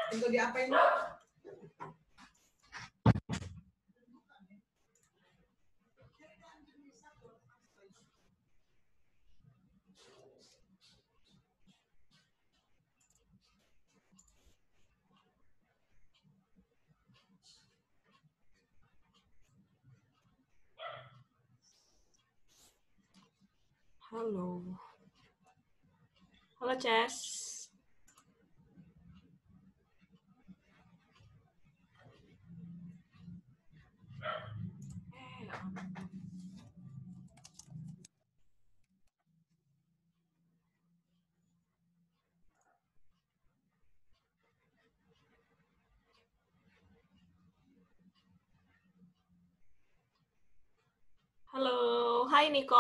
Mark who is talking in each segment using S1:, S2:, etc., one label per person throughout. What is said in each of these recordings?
S1: Tunggu diapain?
S2: Halo. Halo, Ces. Halo. Hai, Niko.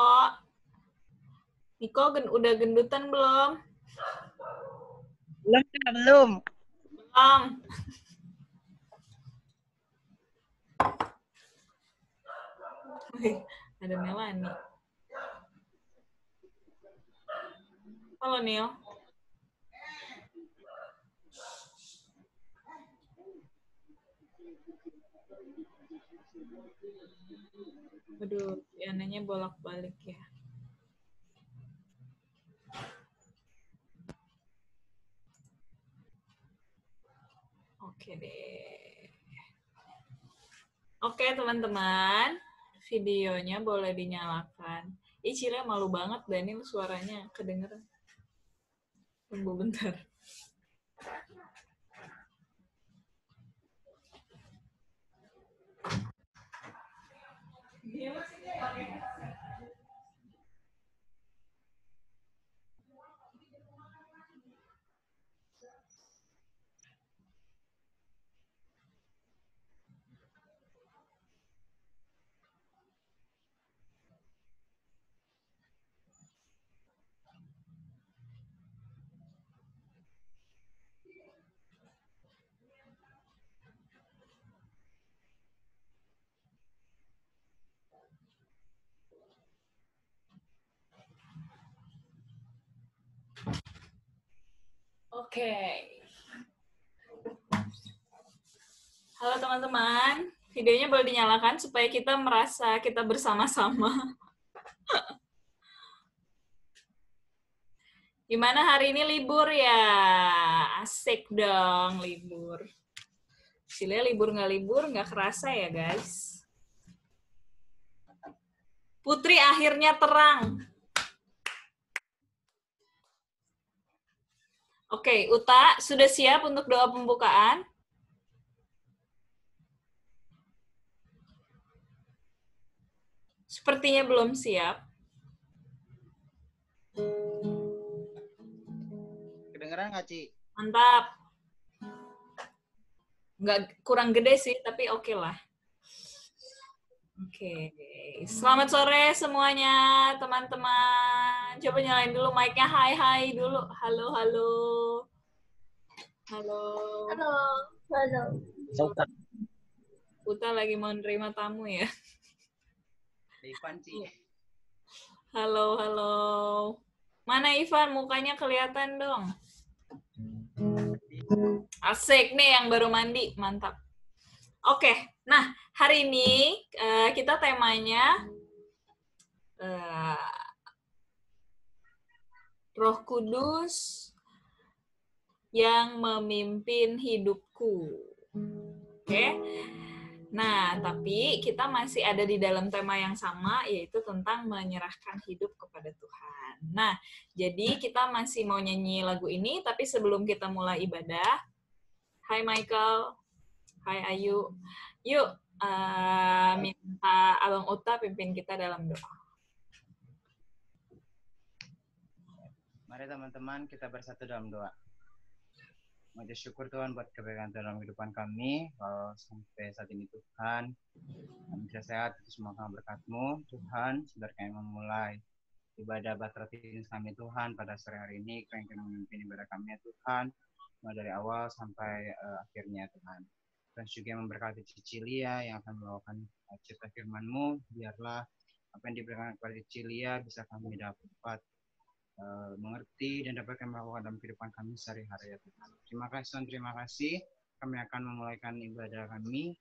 S2: Niko udah gendutan belum?
S3: Belum.
S2: Belum. Wih, ada Melani. Halo, Nio. Aduh, Yananya bolak-balik ya. Oke deh. Oke, teman-teman. Videonya boleh dinyalakan. Ih, Cile malu banget, Daniel suaranya kedengeran. Tunggu bentar. Oke. Halo teman-teman, videonya boleh dinyalakan supaya kita merasa kita bersama-sama. Gimana hari ini libur ya? Asik dong libur. Sile libur nggak kerasa ya guys. Putri akhirnya terang. Oke, Uta, sudah siap untuk doa pembukaan? Sepertinya belum siap.
S3: Kedengeran nggak, Ci?
S2: Mantap. Nggak kurang gede sih, tapi oke lah. Oke. Selamat sore semuanya, teman-teman. Coba nyalain dulu mic-nya. Hai dulu. Halo. Halo. Uta lagi mau nerima tamu ya.
S3: Ivan, Ci.
S2: Halo. Mana Ivan? Mukanya kelihatan dong. Asik nih yang baru mandi. Mantap. Oke. Nah, hari ini kita temanya Roh Kudus yang memimpin hidupku. Oke. Nah, tapi kita masih ada di dalam tema yang sama, yaitu tentang menyerahkan hidup kepada Tuhan. Nah, jadi kita masih mau nyanyi lagu ini, tapi sebelum kita mulai ibadah, hai Michael, hai Ayu, yuk minta Abang Uta pimpin kita dalam doa.
S3: Mari teman-teman kita bersatu dalam doa. Mengucap syukur Tuhan buat kebaikan dalam kehidupan kami. Kalau sampai saat ini Tuhan, kami bisa sehat, itu semua karena berkat-Mu. Tuhan, saudara kami memulai ibadah batratinis kami Tuhan pada sore hari ini. Kau yang memimpin ibadah kami ya Tuhan, mulai dari awal sampai akhirnya Tuhan. Tuhan juga memberkati Cicilia yang akan membawakan cerita firman-Mu. Biarlah apa yang diberikan kepada Cicilia bisa kami dapat mengerti dan dapat kami lakukan dalam kehidupan kami sehari-hari ya Tuhan. Terima kasih Tuhan, terima kasih. Kami akan memulaikan ibadah kami.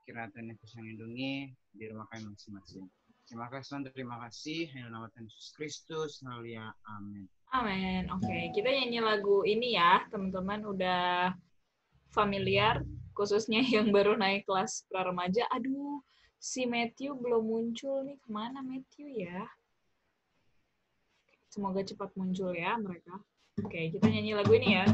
S3: Kiranya Tuhan Yesus yang lindungi di rumah kami masing-masing. Terima kasih Tuhan, terima kasih. Dalam nama Tuhan Yesus Kristus, haleluya, amin.
S2: Amin. Oke, kita nyanyi lagu ini ya, teman-teman udah familiar, khususnya yang baru naik kelas pra-remaja. Aduh, si Matthew belum muncul nih. Kemana Matthew ya? Semoga cepat muncul ya mereka. Oke, kita nyanyi lagu ini ya.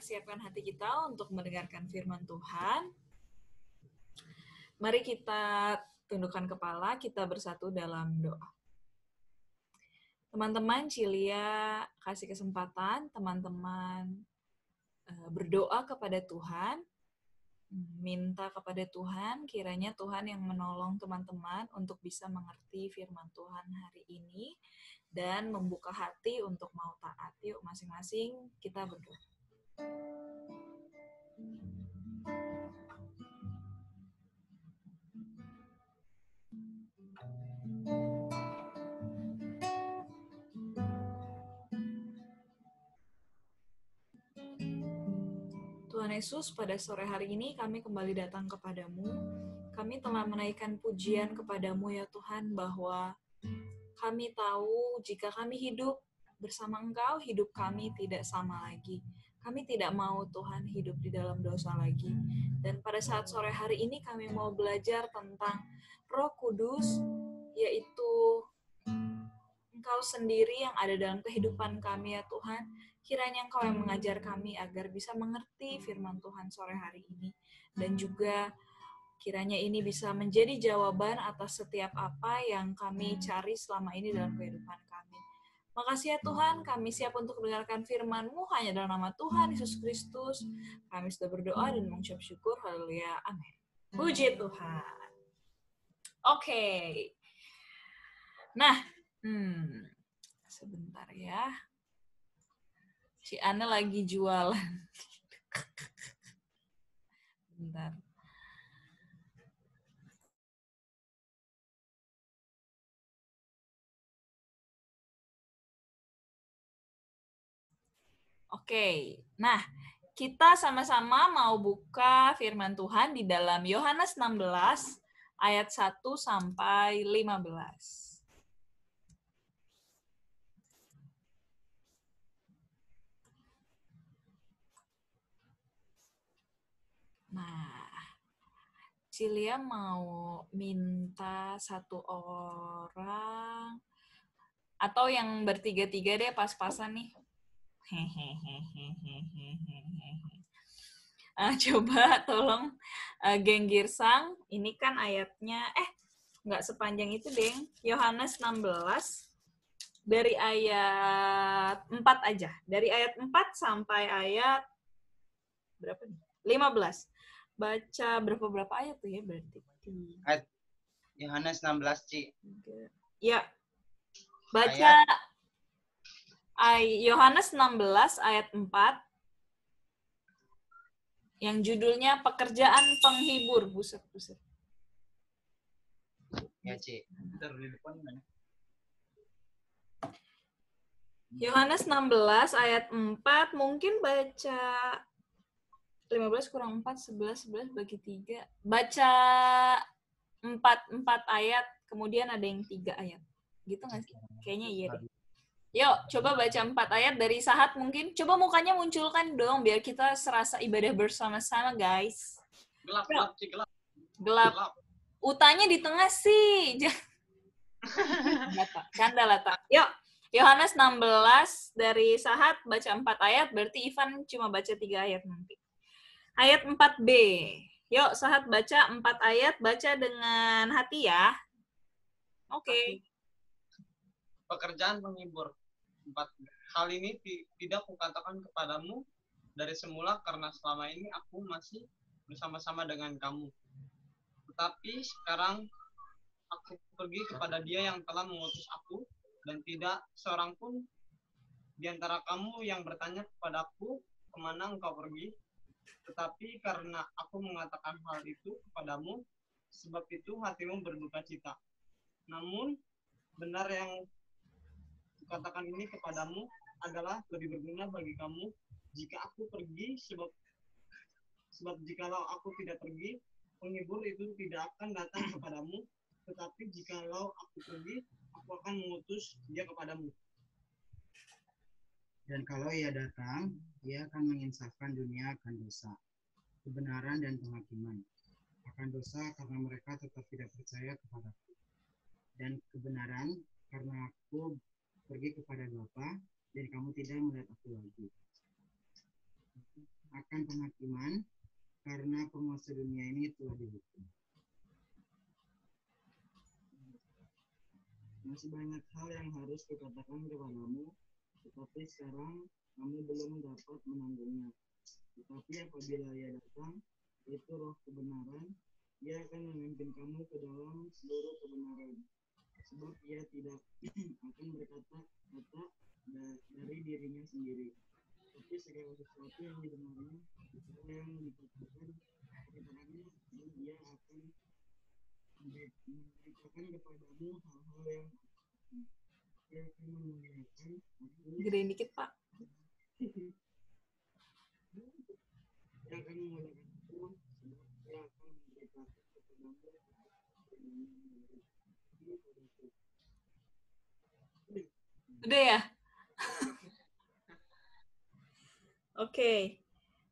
S2: Siapkan hati kita untuk mendengarkan firman Tuhan. Mari kita tundukkan kepala, kita bersatu dalam doa. Teman-teman, Cilia kasih kesempatan teman-teman berdoa kepada Tuhan, minta kepada Tuhan, kiranya Tuhan yang menolong teman-teman untuk bisa mengerti firman Tuhan hari ini dan membuka hati untuk mau taat. Yuk masing-masing kita berdoa. Tuhan Yesus, pada sore hari ini kami kembali datang kepadamu. Kami telah menaikkan pujian kepadamu ya Tuhan, bahwa kami tahu jika kami hidup bersama Engkau, hidup kami tidak sama lagi. Kami tidak mau Tuhan hidup di dalam dosa lagi. Dan pada saat sore hari ini kami mau belajar tentang Roh Kudus, yaitu Engkau sendiri yang ada dalam kehidupan kami ya Tuhan. Kiranya Engkau yang mengajar kami agar bisa mengerti firman Tuhan sore hari ini. Dan juga kiranya ini bisa menjadi jawaban atas setiap apa yang kami cari selama ini dalam kehidupan kami. Makasih ya Tuhan, kami siap untuk mendengarkan firman-Mu hanya dalam nama Tuhan Yesus Kristus. Kami sudah berdoa dan mengucap syukur. Haleluya. Amin. Puji Tuhan. Oke. Nah, sebentar ya. Si Ana lagi jualan. Oke, nah kita sama-sama mau buka firman Tuhan di dalam Yohanes 16 ayat 1 sampai 15. Nah, Cilia mau minta satu orang atau yang bertiga-tiga deh pas-pasan nih. Coba tolong geng Girsang, ini kan ayatnya nggak sepanjang itu, Deng. Yohanes 16 dari ayat 4 aja. Dari ayat 4 sampai ayat berapa nih? 15. Baca berapa ayat tuh ya berarti?
S3: Ayat Yohanes 16, Ci.
S2: Ya. Baca Yohanes 16 ayat 4 yang judulnya Pekerjaan Penghibur. Buset.
S3: Ya, Ci. Di depan mana?
S2: Yohanes 16 ayat 4, mungkin baca 15 kurang 4, 11 bagi 3. Baca 4 ayat, kemudian ada yang 3 ayat. Gitu nggak sih? Kayaknya iya deh. Yuk, coba baca 4 ayat dari Sahat mungkin. Coba mukanya munculkan dong, biar kita serasa ibadah bersama-sama, guys. Gelap. Utanya di tengah sih. Canda lah, tak. Yuk, Yohanes 16 dari Sahat baca 4 ayat, berarti Ivan cuma baca 3 ayat nanti. Ayat 4b. Yuk, Sahat baca 4 ayat, baca dengan hati ya. Oke.
S1: Pekerjaan penghibur. 4. Hal ini tidak kukatakan kepadamu dari semula karena selama ini aku masih bersama-sama dengan kamu. Tetapi sekarang aku pergi kepada Dia yang telah mengutus aku, dan tidak seorang pun di antara kamu yang bertanya kepadaku, kemana engkau pergi? Tetapi karena aku mengatakan hal itu kepadamu, sebab itu hatimu berduka cita. Namun, benar yang kukatakan ini kepadamu adalah lebih berguna bagi kamu jika aku pergi, sebab jikalau aku tidak pergi, penghibur itu tidak akan datang kepadamu, tetapi jikalau aku pergi, aku akan mengutus Dia kepadamu.
S3: Dan kalau Ia datang, Ia akan menginsafkan dunia akan dosa, kebenaran dan penghakiman. Akan dosa karena mereka tetap tidak percaya kepadaku, dan kebenaran karena aku pergi kepada Bapa dan kamu tidak melihat aku lagi. Akan penghakiman karena penguasa dunia ini telah dihukum. Masih banyak hal yang harus kukatakan kepadamu, tetapi sekarang kamu belum dapat menanggungnya. Tetapi apabila Ia datang, itu Roh kebenaran, Ia akan memimpin kamu ke dalam seluruh kebenaran. Sebab Ia tidak akan berkata-kata dari dirinya sendiri, tapi segala sesuatu yang didengarnya, yang dikatakan kepadamu, dan Ia akan memberitakan kepadamu hal-hal yang Ia akan memuliakan aku.
S2: Gedein dikit, Pak.
S3: Ia akan memuliakan aku, sebab Ia akan memberitakan kepadamu
S2: Udah ya? Oke.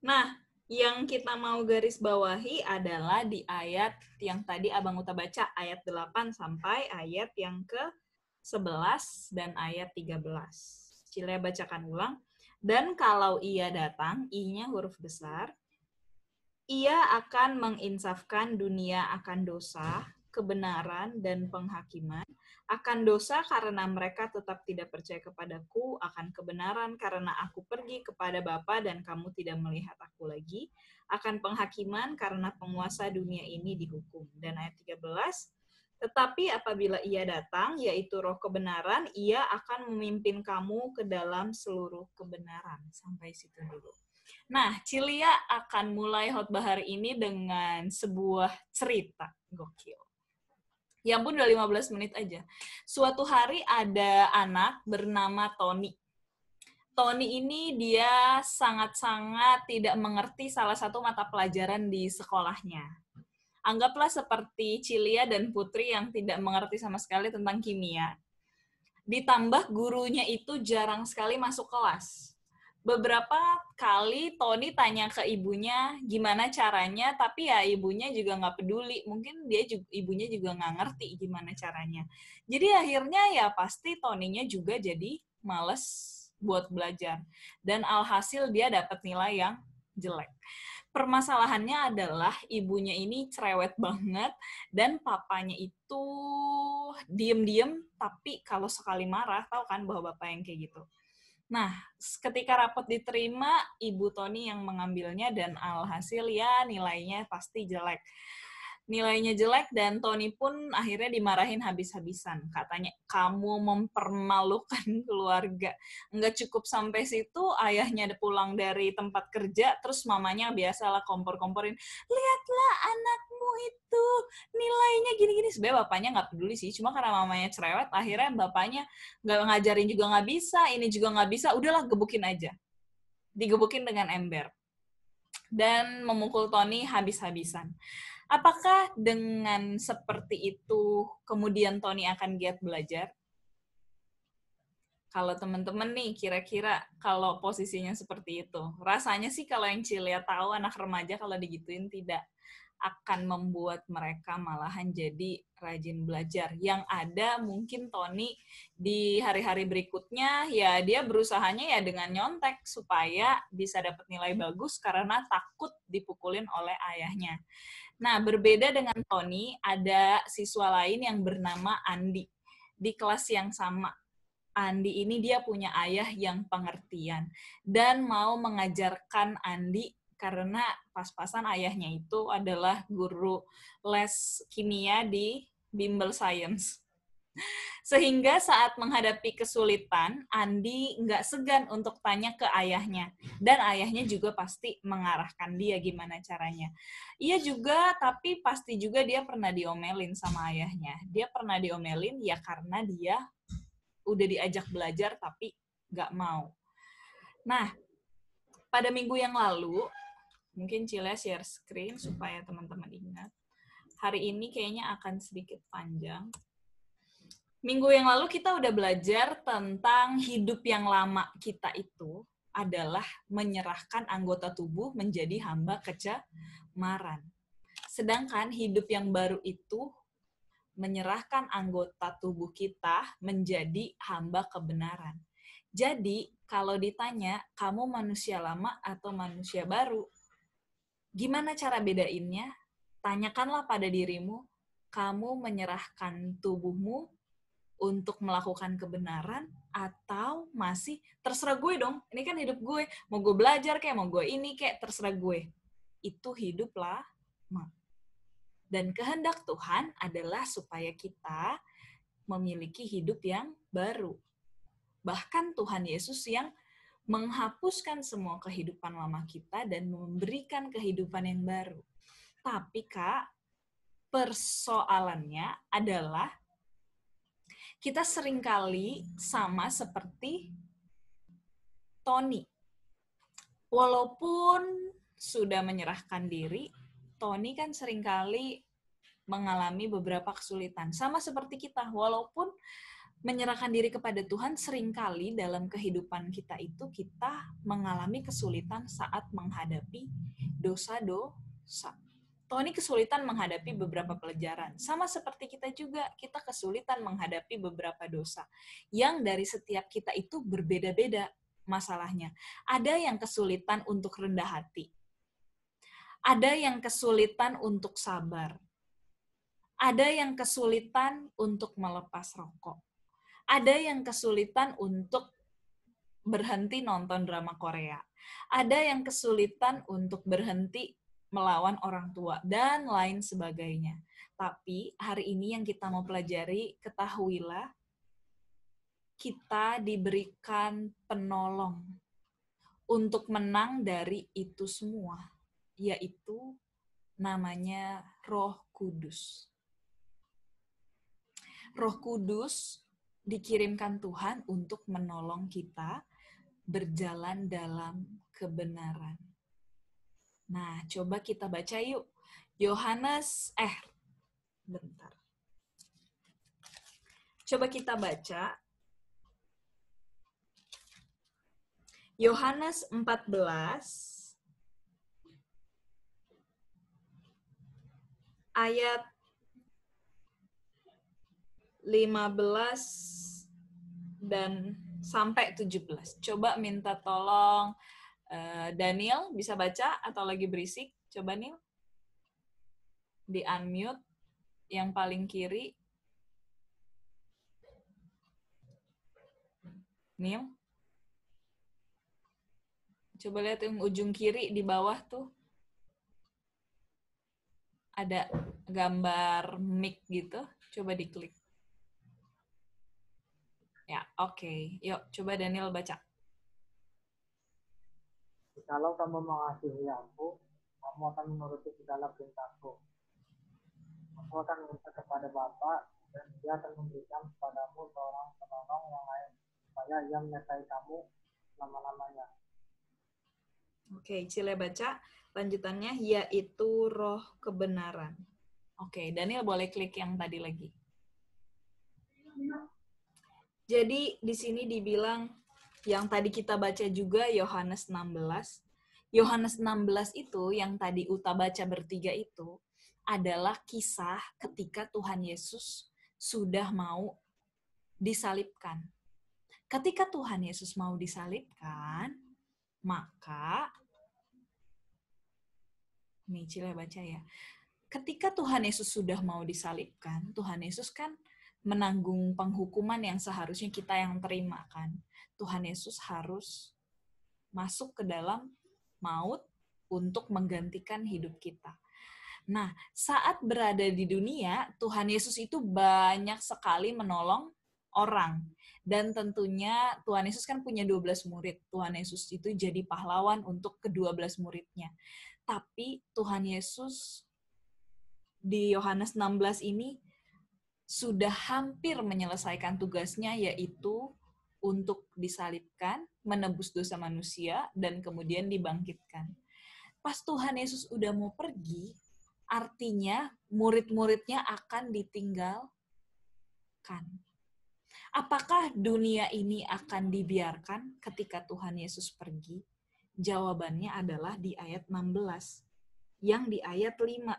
S2: Nah, yang kita mau garis bawahi adalah di ayat yang tadi Abang Uta baca, ayat 8 sampai ayat yang ke-11 dan ayat 13. Cilia bacakan ulang. Dan kalau Ia datang, I-nya huruf besar, Ia akan menginsafkan dunia akan dosa, kebenaran, dan penghakiman, akan dosa karena mereka tetap tidak percaya kepadaku, akan kebenaran karena aku pergi kepada Bapa dan kamu tidak melihat aku lagi, akan penghakiman karena penguasa dunia ini dihukum. Dan ayat 13, tetapi apabila Ia datang, yaitu Roh kebenaran, Ia akan memimpin kamu ke dalam seluruh kebenaran. Sampai situ dulu. Nah, Cilia akan mulai khotbah hari ini dengan sebuah cerita. Gokil. Ya ampun, udah 15 menit aja. Suatu hari ada anak bernama Tony. Tony ini dia sangat-sangat tidak mengerti salah satu mata pelajaran di sekolahnya. Anggaplah seperti Cilia dan Putri yang tidak mengerti sama sekali tentang kimia. Ditambah gurunya itu jarang sekali masuk kelas. Beberapa kali Tony tanya ke ibunya gimana caranya, tapi ya ibunya juga nggak peduli. Mungkin ibunya juga nggak ngerti gimana caranya. Jadi akhirnya ya pasti Tony-nya juga jadi males buat belajar. Dan alhasil dia dapat nilai yang jelek. Permasalahannya adalah ibunya ini cerewet banget dan papanya itu diem-diem, tapi kalau sekali marah, tahu kan bahwa bapak yang kayak gitu. Nah, ketika rapot diterima, Ibu Tony yang mengambilnya dan alhasil ya nilainya pasti jelek. Nilainya jelek dan Tony pun akhirnya dimarahin habis-habisan. Katanya, kamu mempermalukan keluarga. Nggak cukup sampai situ, ayahnya pulang dari tempat kerja, terus mamanya biasalah kompor-komporin, lihatlah anakmu itu, nilainya gini-gini. Sebenarnya bapaknya nggak peduli sih, cuma karena mamanya cerewet, akhirnya bapaknya nggak ngajarin juga nggak bisa, ini juga nggak bisa, udahlah gebukin aja. Digebukin dengan ember. Dan memukul Tony habis-habisan. Apakah dengan seperti itu kemudian Tony akan giat belajar? Kalau teman-teman nih kira-kira kalau posisinya seperti itu, rasanya sih kalau yang Cilia tahu anak remaja kalau digituin tidak akan membuat mereka malahan jadi rajin belajar. Yang ada mungkin Tony di hari-hari berikutnya ya dia berusahanya ya dengan nyontek supaya bisa dapat nilai bagus karena takut dipukulin oleh ayahnya. Nah, berbeda dengan Tony, ada siswa lain yang bernama Andi. Di kelas yang sama, Andi ini dia punya ayah yang pengertian. Dan mau mengajarkan Andi karena pas-pasan ayahnya itu adalah guru les kimia di Bimbel Science. Sehingga saat menghadapi kesulitan, Andi nggak segan untuk tanya ke ayahnya. Dan ayahnya juga pasti mengarahkan dia gimana caranya. Iya juga, tapi pasti juga dia pernah diomelin sama ayahnya. Dia pernah diomelin ya karena dia udah diajak belajar tapi nggak mau. Nah, pada minggu yang lalu, mungkin Cila share screen supaya teman-teman ingat. Hari ini kayaknya akan sedikit panjang. Minggu yang lalu kita udah belajar tentang hidup yang lama kita itu adalah menyerahkan anggota tubuh menjadi hamba kecemaran. Sedangkan hidup yang baru itu menyerahkan anggota tubuh kita menjadi hamba kebenaran. Jadi, kalau ditanya, kamu manusia lama atau manusia baru? Gimana cara bedainnya? Tanyakanlah pada dirimu, kamu menyerahkan tubuhmu untuk melakukan kebenaran atau masih terserah gue dong, ini kan hidup gue, mau gue belajar kayak mau gue ini kayak terserah gue. Itu hidup lama. Dan kehendak Tuhan adalah supaya kita memiliki hidup yang baru. Bahkan Tuhan Yesus yang menghapuskan semua kehidupan lama kita dan memberikan kehidupan yang baru. Tapi Kak, persoalannya adalah kita seringkali sama seperti Tony. Walaupun sudah menyerahkan diri, Tony kan seringkali mengalami beberapa kesulitan. Sama seperti kita, walaupun menyerahkan diri kepada Tuhan, seringkali dalam kehidupan kita itu kita mengalami kesulitan saat menghadapi dosa-dosa. Tony kesulitan menghadapi beberapa pelajaran. Sama seperti kita juga, kita kesulitan menghadapi beberapa dosa. Yang dari setiap kita itu berbeda-beda masalahnya. Ada yang kesulitan untuk rendah hati. Ada yang kesulitan untuk sabar. Ada yang kesulitan untuk melepas rokok. Ada yang kesulitan untuk berhenti nonton drama Korea. Ada yang kesulitan untuk berhenti melawan orang tua, dan lain sebagainya. Tapi hari ini yang kita mau pelajari, ketahuilah, kita diberikan penolong untuk menang dari itu semua, yaitu namanya Roh Kudus. Roh Kudus dikirimkan Tuhan untuk menolong kita berjalan dalam kebenaran. Nah, coba kita baca yuk. Bentar. Coba kita baca Yohanes 14 ayat 15 dan sampai 17. Coba minta tolong Daniel, bisa baca atau lagi berisik? Coba Nil. Di unmute yang paling kiri. Nil. Coba lihat yang ujung kiri di bawah tuh. Ada gambar mic gitu. Coba diklik. Ya, oke. Yuk, coba Daniel baca.
S4: Kalau kamu mengasihi aku, kamu akan menuruti segala perintahku. Aku akan minta kepada Bapa, dan Dia akan memberikan kepadamu seorang penolong yang lain, supaya Ia menyertai kamu selama-lamanya.
S2: Oke, Cile baca. Lanjutannya, yaitu roh kebenaran. Oke, Daniel boleh klik yang tadi lagi. Jadi, di sini dibilang, yang tadi kita baca juga, Yohanes 16. Yohanes 16 itu, yang tadi Uta baca bertiga itu, adalah kisah ketika Tuhan Yesus sudah mau disalibkan. Ketika Tuhan Yesus mau disalibkan, maka nih Cile baca ya. Ketika Tuhan Yesus sudah mau disalibkan, Tuhan Yesus kan menanggung penghukuman yang seharusnya kita yang terima kan. Tuhan Yesus harus masuk ke dalam maut untuk menggantikan hidup kita. Nah, saat berada di dunia, Tuhan Yesus itu banyak sekali menolong orang. Dan tentunya Tuhan Yesus kan punya 12 murid. Tuhan Yesus itu jadi pahlawan untuk ke-12 muridnya. Tapi Tuhan Yesus di Yohanes 16 ini sudah hampir menyelesaikan tugasnya, yaitu untuk disalibkan, menebus dosa manusia, dan kemudian dibangkitkan. Pas Tuhan Yesus udah mau pergi, artinya murid-muridnya akan ditinggalkan. Apakah dunia ini akan dibiarkan ketika Tuhan Yesus pergi? Jawabannya adalah di ayat 16. Yang di ayat 5.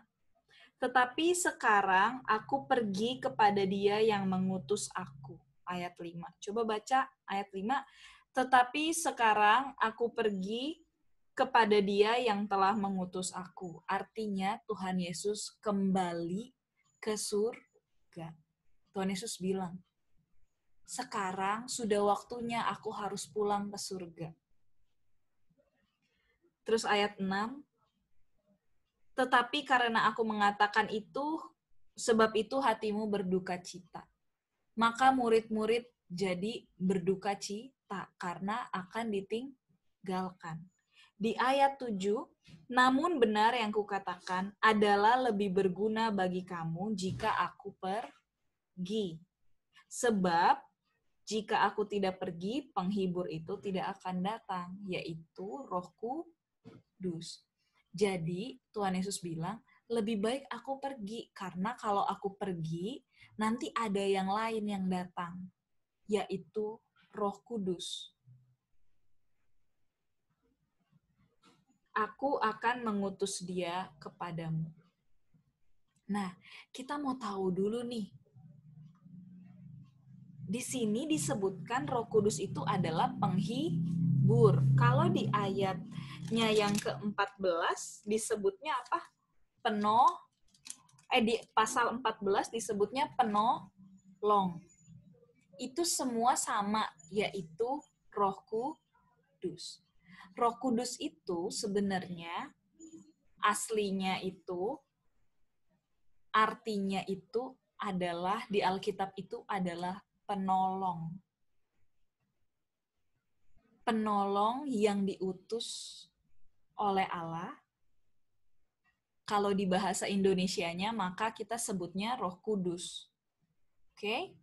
S2: Tetapi sekarang aku pergi kepada Dia yang mengutus aku. Ayat 5. Coba baca ayat 5. Tetapi sekarang aku pergi kepada Dia yang telah mengutus aku. Artinya Tuhan Yesus kembali ke surga. Tuhan Yesus bilang, sekarang sudah waktunya aku harus pulang ke surga. Terus ayat 6. Tetapi karena aku mengatakan itu, sebab itu hatimu berduka cita. Maka murid-murid jadi berduka cita karena akan ditinggalkan. Di ayat 7, namun benar yang kukatakan adalah lebih berguna bagi kamu jika aku pergi. Sebab jika aku tidak pergi, penghibur itu tidak akan datang, yaitu Roh Kudus. Jadi Tuhan Yesus bilang, lebih baik aku pergi, karena kalau aku pergi, nanti ada yang lain yang datang, yaitu Roh Kudus. Aku akan mengutus Dia kepadamu. Nah, kita mau tahu dulu nih. Di sini disebutkan Roh Kudus itu adalah penghibur. Kalau di ayatnya yang ke-14 disebutnya apa? Di pasal 14 disebutnya penolong. Itu semua sama, yaitu Roh Kudus. Roh Kudus itu sebenarnya aslinya itu, artinya itu adalah, di Alkitab itu adalah penolong. Penolong yang diutus oleh Allah. Kalau di bahasa Indonesianya, maka kita sebutnya Roh Kudus. Oke?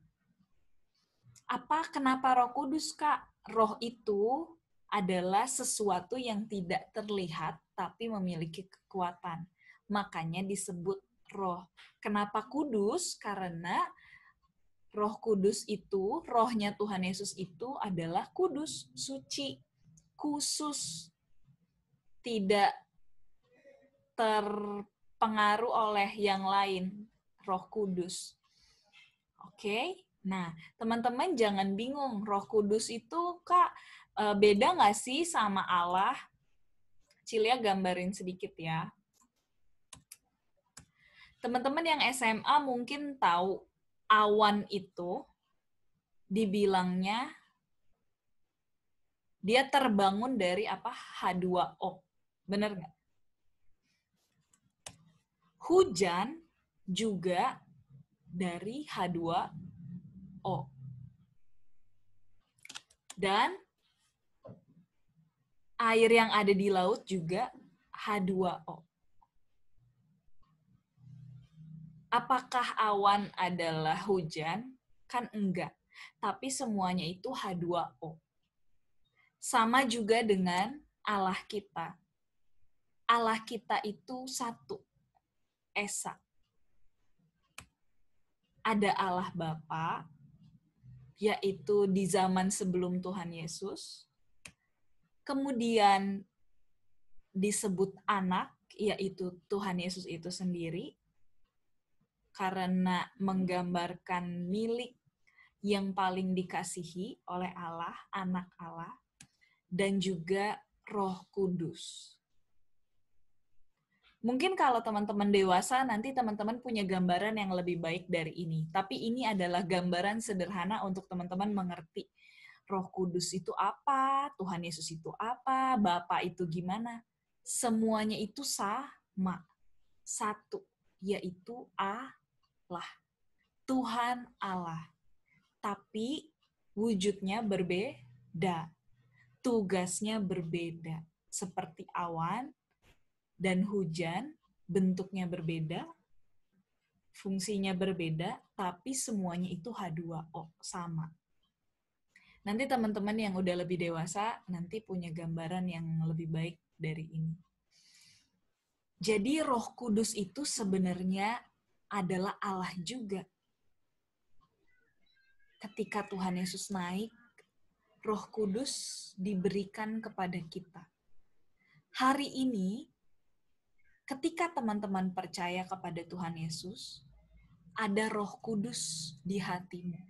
S2: Kenapa Roh Kudus, Kak? Roh itu adalah sesuatu yang tidak terlihat tapi memiliki kekuatan. Makanya disebut roh. Kenapa kudus? Karena Roh Kudus itu, rohnya Tuhan Yesus itu adalah kudus, suci, khusus. Tidak terpengaruh oleh yang lain, Roh Kudus. Oke? Nah, teman-teman jangan bingung, Roh Kudus itu, Kak, beda nggak sih sama Allah? Cilia gambarin sedikit ya. Teman-teman yang SMA mungkin tahu, awan itu dibilangnya dia terbangun dari apa? H2O. Benar nggak? Hujan juga dari H2O. Dan air yang ada di laut juga H2O. Apakah awan adalah hujan? Kan enggak. Tapi semuanya itu H2O. Sama juga dengan Allah kita. Allah kita itu satu, Esa. Ada Allah Bapa, yaitu di zaman sebelum Tuhan Yesus. Kemudian disebut anak, yaitu Tuhan Yesus itu sendiri, karena menggambarkan milik yang paling dikasihi oleh Allah, anak Allah, dan juga Roh Kudus. Mungkin kalau teman-teman dewasa, nanti teman-teman punya gambaran yang lebih baik dari ini. Tapi ini adalah gambaran sederhana untuk teman-teman mengerti. Roh Kudus itu apa, Tuhan Yesus itu apa, Bapa itu gimana. Semuanya itu sama. Satu, yaitu Allah. Tuhan Allah. Tapi wujudnya berbeda. Tugasnya berbeda. Seperti awan dan hujan, bentuknya berbeda, fungsinya berbeda, tapi semuanya itu H2O, sama. Nanti teman-teman yang udah lebih dewasa, nanti punya gambaran yang lebih baik dari ini. Jadi Roh Kudus itu sebenarnya adalah Allah juga. Ketika Tuhan Yesus naik, Roh Kudus diberikan kepada kita. Hari ini, ketika teman-teman percaya kepada Tuhan Yesus, ada Roh Kudus di hatimu.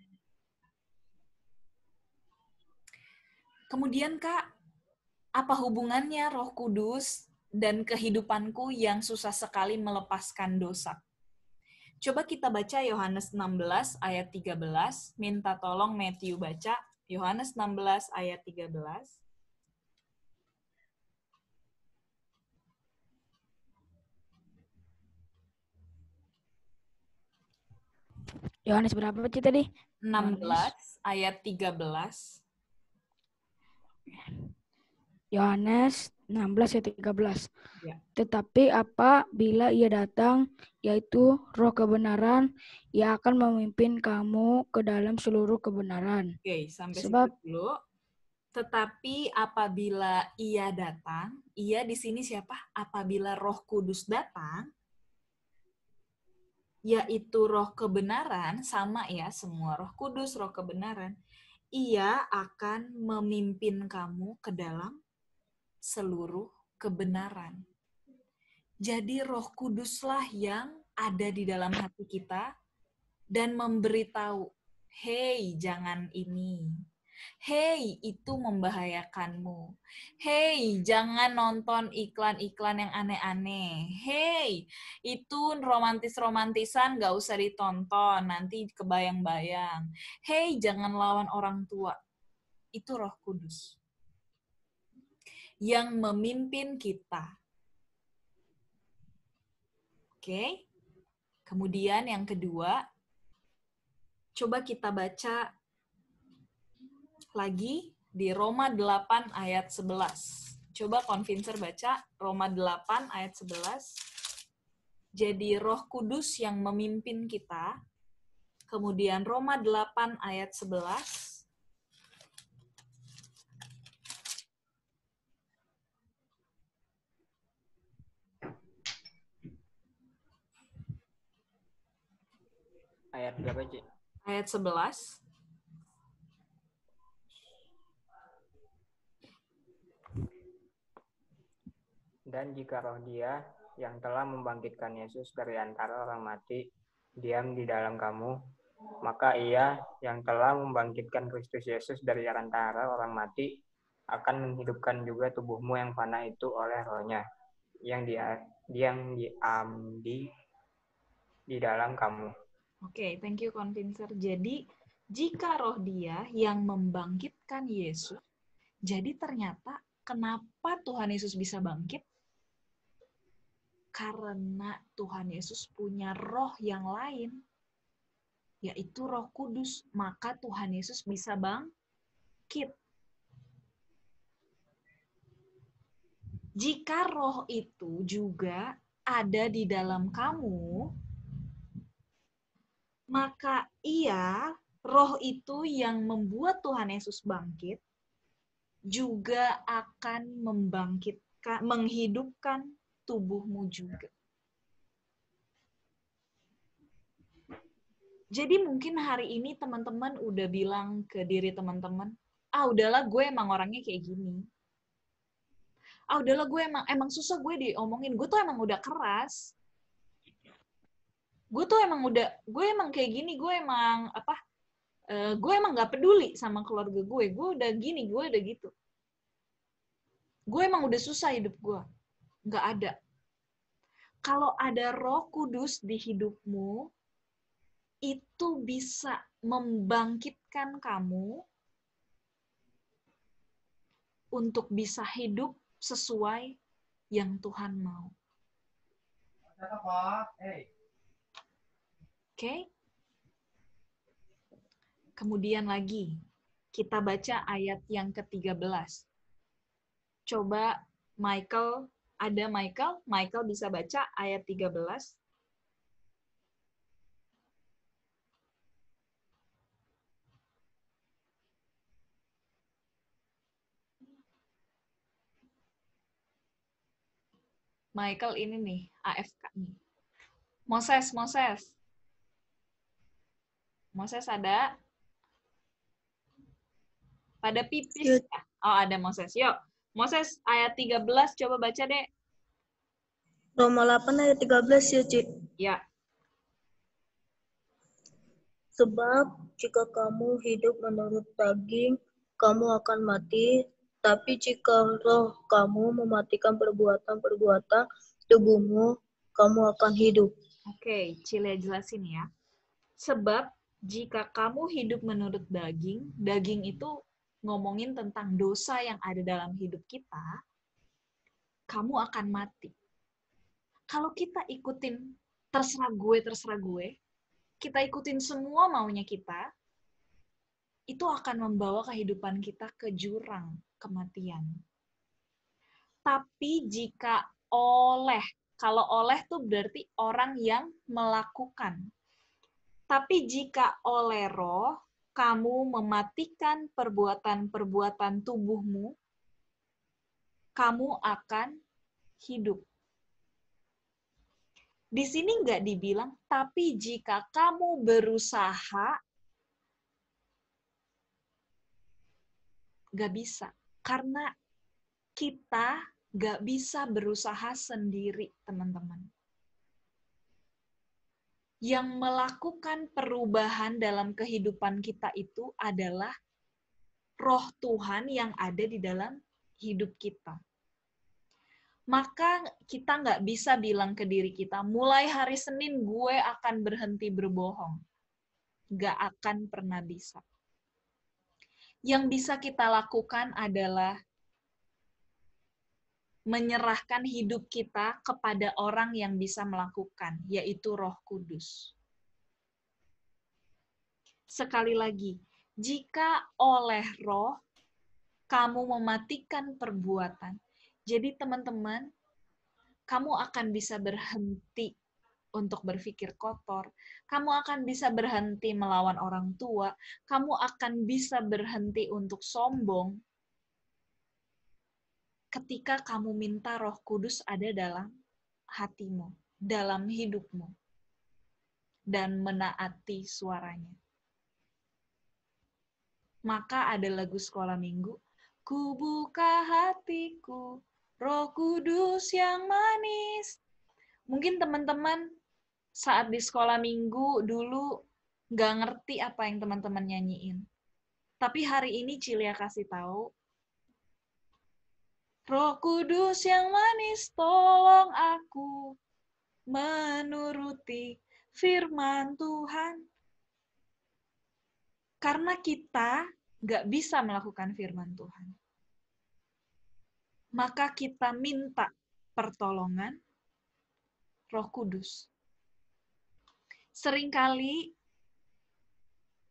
S2: Kemudian, Kak, apa hubungannya Roh Kudus dan kehidupanku yang susah sekali melepaskan dosa? Coba kita baca Yohanes 16 ayat 13. Minta tolong Matthew baca Yohanes 16 ayat 13.
S5: Yohanes berapa sih tadi?
S2: 16 ayat 13.
S5: Yohanes 16 ayat 13.
S2: Ya.
S5: Tetapi apabila ia datang, yaitu Roh kebenaran, ia akan memimpin kamu ke dalam seluruh kebenaran.
S2: Oke, sampai
S5: Sebab-
S2: situ dulu. Tetapi apabila ia datang, ia di sini siapa? Apabila Roh Kudus datang, yaitu Roh kebenaran, sama ya, semua Roh Kudus, Roh kebenaran, ia akan memimpin kamu ke dalam seluruh kebenaran. Jadi Roh Kuduslah yang ada di dalam hati kita dan memberitahu, hey, jangan ini. Hey, itu membahayakanmu. Hey, jangan nonton iklan-iklan yang aneh-aneh. Hey, itu romantis-romantisan gak usah ditonton, nanti kebayang-bayang. Hey, jangan lawan orang tua. Itu Roh Kudus yang memimpin kita. Oke? Kemudian yang kedua, coba kita baca lagi di Roma 8 ayat 11. Coba Convincer baca Roma 8 ayat 11. Jadi Roh Kudus yang memimpin kita. Kemudian Roma 8 ayat 11.
S6: Ayat berapa, Ci?
S2: Ayat 11.
S6: Dan jika roh Dia yang telah membangkitkan Yesus dari antara orang mati diam di dalam kamu, maka Ia yang telah membangkitkan Kristus Yesus dari antara orang mati akan menghidupkan juga tubuhmu yang fana itu oleh rohnya yang diamdi di dalam kamu.
S2: Oke, thank you Convincer. Jadi, jika roh Dia yang membangkitkan Yesus, jadi ternyata kenapa Tuhan Yesus bisa bangkit? Karena Tuhan Yesus punya roh yang lain, yaitu Roh Kudus. Maka Tuhan Yesus bisa bangkit. Jika roh itu juga ada di dalam kamu, maka roh itu yang membuat Tuhan Yesus bangkit, juga akan menghidupkan tubuhmu juga. Jadi mungkin hari ini teman-teman udah bilang ke diri teman-teman, udahlah gue emang orangnya kayak gini. Udahlah gue emang susah gue diomongin, gue tuh emang udah keras. Gue emang kayak gini, gue emang gak peduli sama keluarga gue udah gini, gue udah gitu. Gue emang udah susah hidup gue. Nggak ada. Kalau ada Roh Kudus di hidupmu, itu bisa membangkitkan kamu untuk bisa hidup sesuai yang Tuhan mau. Oke? Kemudian lagi, kita baca ayat yang ke-13. Coba Michael bisa baca ayat 13. Michael ini nih, AFK nih. Moses ada? Pada pipis. Oh, ada Moses. Yuk, Moses ayat 13 coba baca deh.
S7: Roma 8 ayat 13 ya, Ci.
S2: Ya.
S7: Sebab jika kamu hidup menurut daging, kamu akan mati. Tapi jika roh kamu mematikan perbuatan-perbuatan tubuhmu, kamu akan hidup.
S2: Oke, Cile jelasin ya. Sebab jika kamu hidup menurut daging itu ngomongin tentang dosa yang ada dalam hidup kita, kamu akan mati. Kalau kita ikutin terserah gue, kita ikutin semua maunya kita, itu akan membawa kehidupan kita ke jurang kematian. Tapi jika kalau oleh tuh berarti orang yang melakukan. Tapi jika oleh roh, kamu mematikan perbuatan-perbuatan tubuhmu, kamu akan hidup. Di sini nggak dibilang, tapi jika kamu berusaha, nggak bisa. Karena kita nggak bisa berusaha sendiri, teman-teman. Yang melakukan perubahan dalam kehidupan kita itu adalah Roh Tuhan yang ada di dalam hidup kita. Maka kita nggak bisa bilang ke diri kita, mulai hari Senin gue akan berhenti berbohong. Nggak akan pernah bisa. Yang bisa kita lakukan adalah menyerahkan hidup kita kepada orang yang bisa melakukan, yaitu Roh Kudus. Sekali lagi, jika oleh roh, kamu mematikan perbuatan. Jadi teman-teman, kamu akan bisa berhenti untuk berpikir kotor. Kamu akan bisa berhenti melawan orang tua. Kamu akan bisa berhenti untuk sombong. Ketika kamu minta Roh Kudus ada dalam hatimu, dalam hidupmu. dan menaati suaranya. Maka ada lagu sekolah minggu, ku buka hatiku, Roh Kudus yang manis. Mungkin teman-teman saat di sekolah minggu dulu nggak ngerti apa yang teman-teman nyanyiin. Tapi hari ini Cilia kasih tahu, Roh Kudus yang manis, tolong aku menuruti firman Tuhan. Karena kita nggak bisa melakukan firman Tuhan. Maka kita minta pertolongan Roh Kudus. Seringkali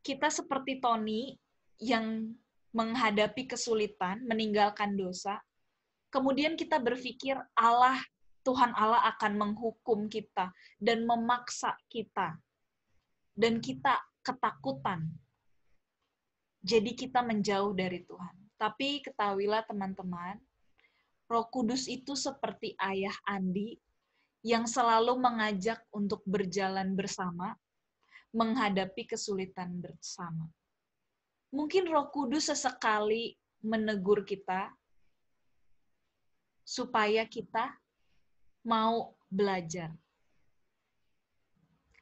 S2: kita seperti Tony yang menghadapi kesulitan, meninggalkan dosa, kemudian kita berpikir Tuhan Allah akan menghukum kita dan memaksa kita. Dan kita ketakutan. Jadi kita menjauh dari Tuhan. Tapi ketahuilah teman-teman, Roh Kudus itu seperti Ayah Andi yang selalu mengajak untuk berjalan bersama, menghadapi kesulitan bersama. Mungkin Roh Kudus sesekali menegur kita supaya kita mau belajar.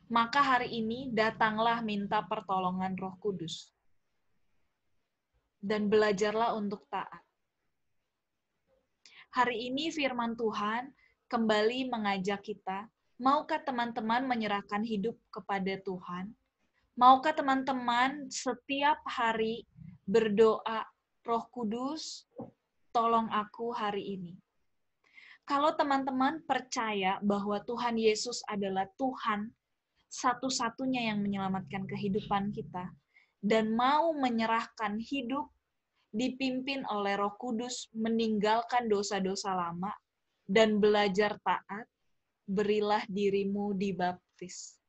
S2: Maka hari ini datanglah minta pertolongan Roh Kudus. Dan belajarlah untuk taat. Hari ini firman Tuhan kembali mengajak kita, maukah teman-teman menyerahkan hidup kepada Tuhan? Maukah teman-teman setiap hari berdoa, Roh Kudus, tolong aku hari ini. Kalau teman-teman percaya bahwa Tuhan Yesus adalah Tuhan satu-satunya yang menyelamatkan kehidupan kita, dan mau menyerahkan hidup dipimpin oleh Roh Kudus, meninggalkan dosa-dosa lama, dan belajar taat, berilah dirimu dibaptis.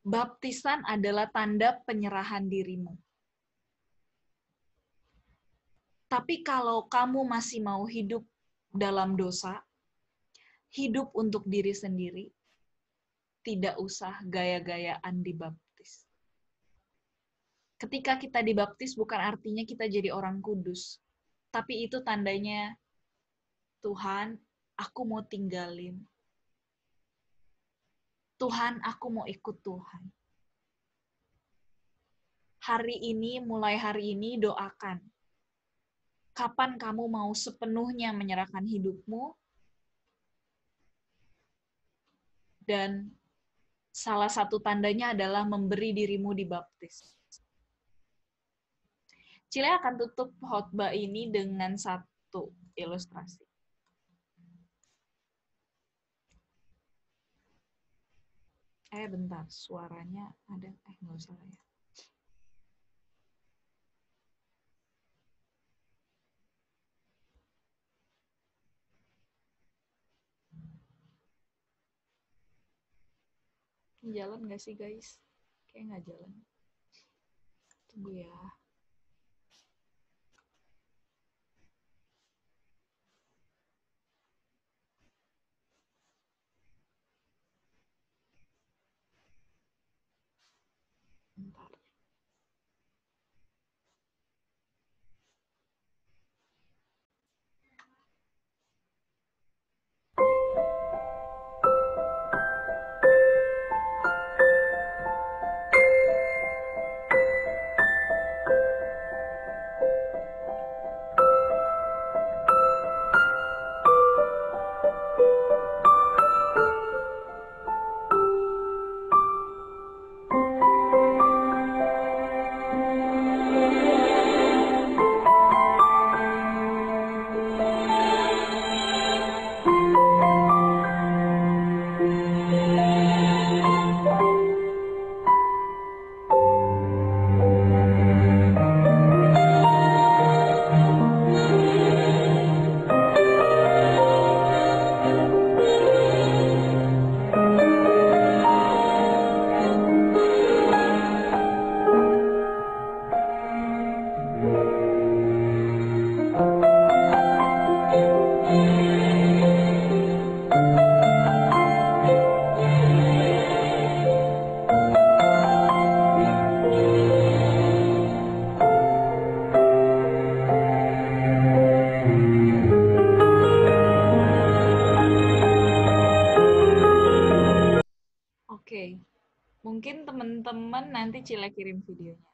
S2: Baptisan adalah tanda penyerahan dirimu. Tapi kalau kamu masih mau hidup dalam dosa, hidup untuk diri sendiri, tidak usah gaya-gayaan dibaptis. Ketika kita dibaptis bukan artinya kita jadi orang kudus. Tapi itu tandanya, Tuhan, aku mau tinggalin. Tuhan, aku mau ikut Tuhan. Mulai hari ini doakan. Kapan kamu mau sepenuhnya menyerahkan hidupmu? Dan salah satu tandanya adalah memberi dirimu dibaptis. Cile akan tutup khotbah ini dengan satu ilustrasi. Bentar, suaranya ada. Nggak usah ya. Jalan nggak sih, guys? Kayak nggak jalan. Tunggu ya. Bentar. teman-teman nanti Cila kirim videonya.